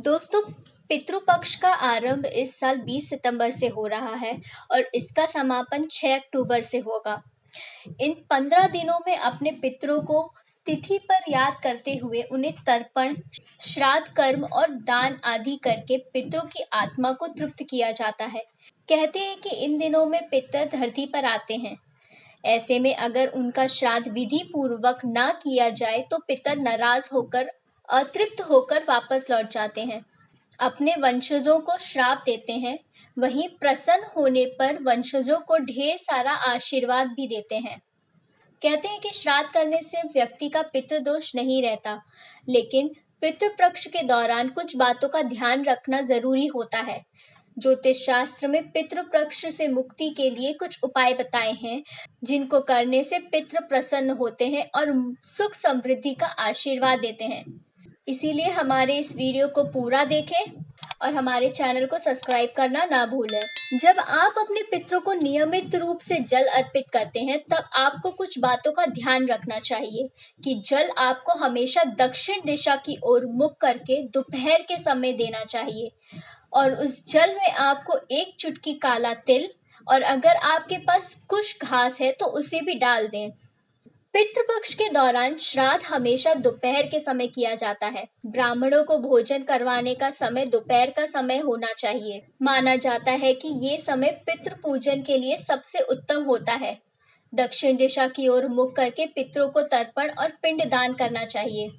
दोस्तों, पितृपक्ष का आरंभ इस साल 20 सितंबर से हो रहा है और इसका समापन 6 अक्टूबर से होगा। इन 15 दिनों में अपने पितरों को तिथि पर याद करते हुए उन्हें तर्पण, श्राद्ध कर्म और दान आदि करके पितरों की आत्मा को तृप्त किया जाता है। कहते हैं कि इन दिनों में पितर धरती पर आते हैं। ऐसे में अगर उनका श्राद्ध विधि पूर्वक न किया जाए तो पितर नाराज होकर, अतृप्त होकर वापस लौट जाते हैं, अपने वंशजों को श्राप देते हैं। वहीं प्रसन्न होने पर वंशजों को ढेर सारा आशीर्वाद भी देते हैं। कहते हैं कि श्राद्ध करने से व्यक्ति का पितृदोष नहीं रहता, लेकिन पितृपक्ष के दौरान कुछ बातों का ध्यान रखना जरूरी होता है। ज्योतिष शास्त्र में पितृपक्ष से मुक्ति के लिए कुछ उपाय बताए हैं, जिनको करने से पितृ प्रसन्न होते हैं और सुख समृद्धि का आशीर्वाद देते हैं। इसीलिए हमारे इस वीडियो को पूरा देखें और हमारे चैनल को सब्सक्राइब करना ना भूलें। जब आप अपने पितरों को नियमित रूप से जल अर्पित करते हैं, तब आपको कुछ बातों का ध्यान रखना चाहिए कि जल आपको हमेशा दक्षिण दिशा की ओर मुख करके दोपहर के समय देना चाहिए और उस जल में आपको एक चुटकी काला तिल और अगर आपके पास कुछ घास है तो उसे भी डाल दें। पितृपक्ष के दौरान श्राद्ध हमेशा दोपहर के समय किया जाता है। ब्राह्मणों को भोजन करवाने का समय दोपहर का समय होना चाहिए। माना जाता है कि ये समय पितृ पूजन के लिए सबसे उत्तम होता है। दक्षिण दिशा की ओर मुख करके पितरों को तर्पण और पिंड दान करना चाहिए।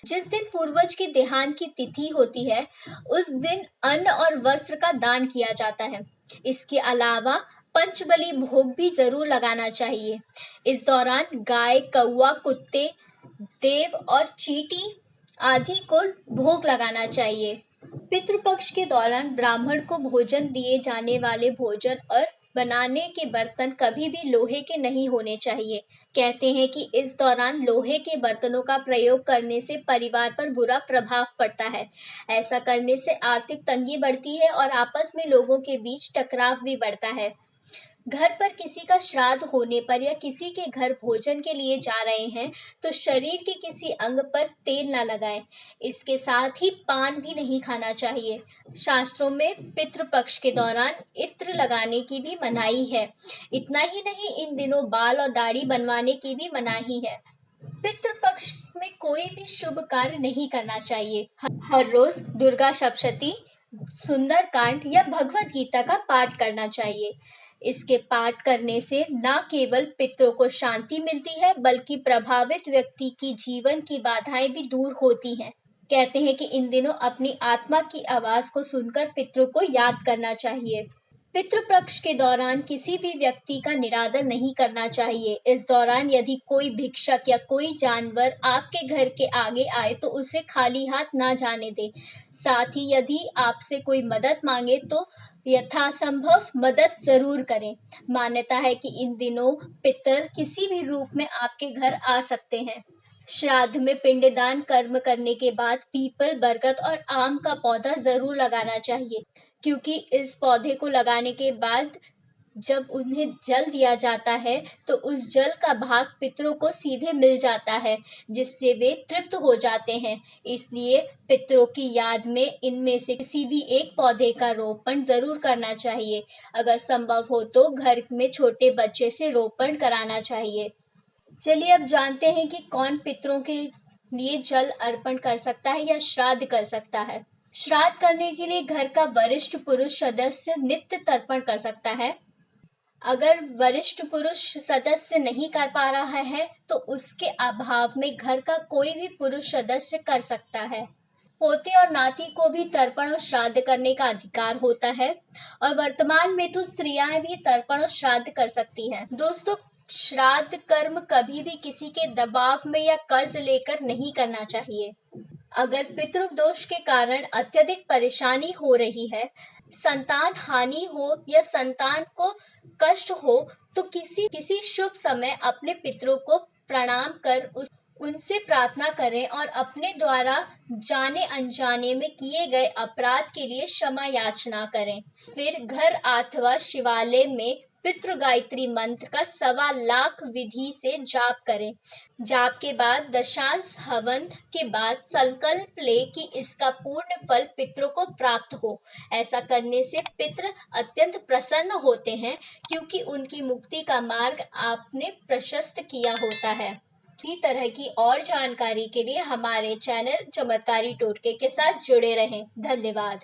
जिस दिन पूर्वज की देहांत की तिथि होती है, उस दिन अन्न और वस्त्र का दान किया जाता है। इसके अलावा पंचबली भोग भी जरूर लगाना चाहिए। इस दौरान गाय, कौवा, कुत्ते, देव और चींटी आदि को भोग लगाना चाहिए। पितृपक्ष के दौरान ब्राह्मण को भोजन दिए जाने वाले भोजन और बनाने के बर्तन कभी भी लोहे के नहीं होने चाहिए। कहते हैं कि इस दौरान लोहे के बर्तनों का प्रयोग करने से परिवार पर बुरा प्रभाव पड़ता है। ऐसा करने से आर्थिक तंगी बढ़ती है और आपस में लोगों के बीच टकराव भी बढ़ता है। घर पर किसी का श्राद्ध होने पर या किसी के घर भोजन के लिए जा रहे हैं तो शरीर के किसी अंग पर तेल न लगाएं। इसके साथ ही पान भी नहीं खाना चाहिए। शास्त्रों में पितृपक्ष के दौरान इत्र लगाने की भी मनाही है। इतना ही नहीं, इन दिनों बाल और दाढ़ी बनवाने की भी मनाही है। पितृपक्ष में कोई भी शुभ कार्य नहीं करना चाहिए। हर रोज दुर्गा सप्तशती, सुंदरकांड या भगवत गीता का पाठ करना चाहिए। इसके पाठ करने से न केवल पितरों को शांति मिलती है, बल्कि प्रभावित व्यक्ति की जीवन की बाधाएं भी दूर होती हैं। कहते हैं कि इन दिनों अपनी आत्मा की आवाज को सुनकर पितरों को याद करना चाहिए। पितृपक्ष के दौरान किसी भी व्यक्ति का निरादर नहीं करना चाहिए। इस दौरान यदि कोई भिक्षक या कोई जानवर आपके घर के आगे आए तो उसे खाली हाथ ना जाने दें। साथ ही यदि आपसे कोई मदद मांगे तो यथासंभव मदद जरूर करें। मान्यता है कि इन दिनों पितर किसी भी रूप में आपके घर आ सकते हैं। श्राद्ध में पिंडदान कर्म करने के बाद पीपल, बरगद और आम का पौधा जरूर लगाना चाहिए, क्योंकि इस पौधे को लगाने के बाद जब उन्हें जल दिया जाता है तो उस जल का भाग पितरों को सीधे मिल जाता है, जिससे वे तृप्त हो जाते हैं। इसलिए पितरों की याद में इनमें से किसी भी एक पौधे का रोपण जरूर करना चाहिए। अगर संभव हो तो घर में छोटे बच्चे से रोपण कराना चाहिए। चलिए अब जानते हैं कि कौन पितरों के लिए जल अर्पण कर सकता है या श्राद्ध कर सकता है। श्राद्ध करने के लिए घर का वरिष्ठ पुरुष सदस्य नित्य तर्पण कर सकता है। अगर वरिष्ठ पुरुष सदस्य नहीं कर पा रहा है तो उसके अभाव में घर का कोई भी पुरुष सदस्य कर सकता है। पोते और नाती को भी तर्पण और श्राद्ध करने का अधिकार होता है और वर्तमान में तो स्त्रियां भी तर्पण और श्राद्ध कर सकती हैं। दोस्तों, श्राद्ध कर्म कभी भी किसी के दबाव में या कर्ज लेकर नहीं करना चाहिए। अगर पितृदोष के कारण अत्यधिक परेशानी हो रही है, संतान हानि हो या संतान को कष्ट हो, तो किसी शुभ समय अपने पितरों को प्रणाम कर उनसे प्रार्थना करें और अपने द्वारा जाने अनजाने में किए गए अपराध के लिए क्षमा याचना करें। फिर घर अथवा शिवालय में पितृ गायत्री मंत्र का 1.25 लाख विधि से जाप करें। जाप के बाद दशांश हवन के बाद संकल्प ले कि इसका पूर्ण फल पितरों को प्राप्त हो। ऐसा करने से पितृ अत्यंत प्रसन्न होते हैं, क्योंकि उनकी मुक्ति का मार्ग आपने प्रशस्त किया होता है। इसी तरह की और जानकारी के लिए हमारे चैनल चमत्कारी टोटके के साथ जुड़े रहें। धन्यवाद।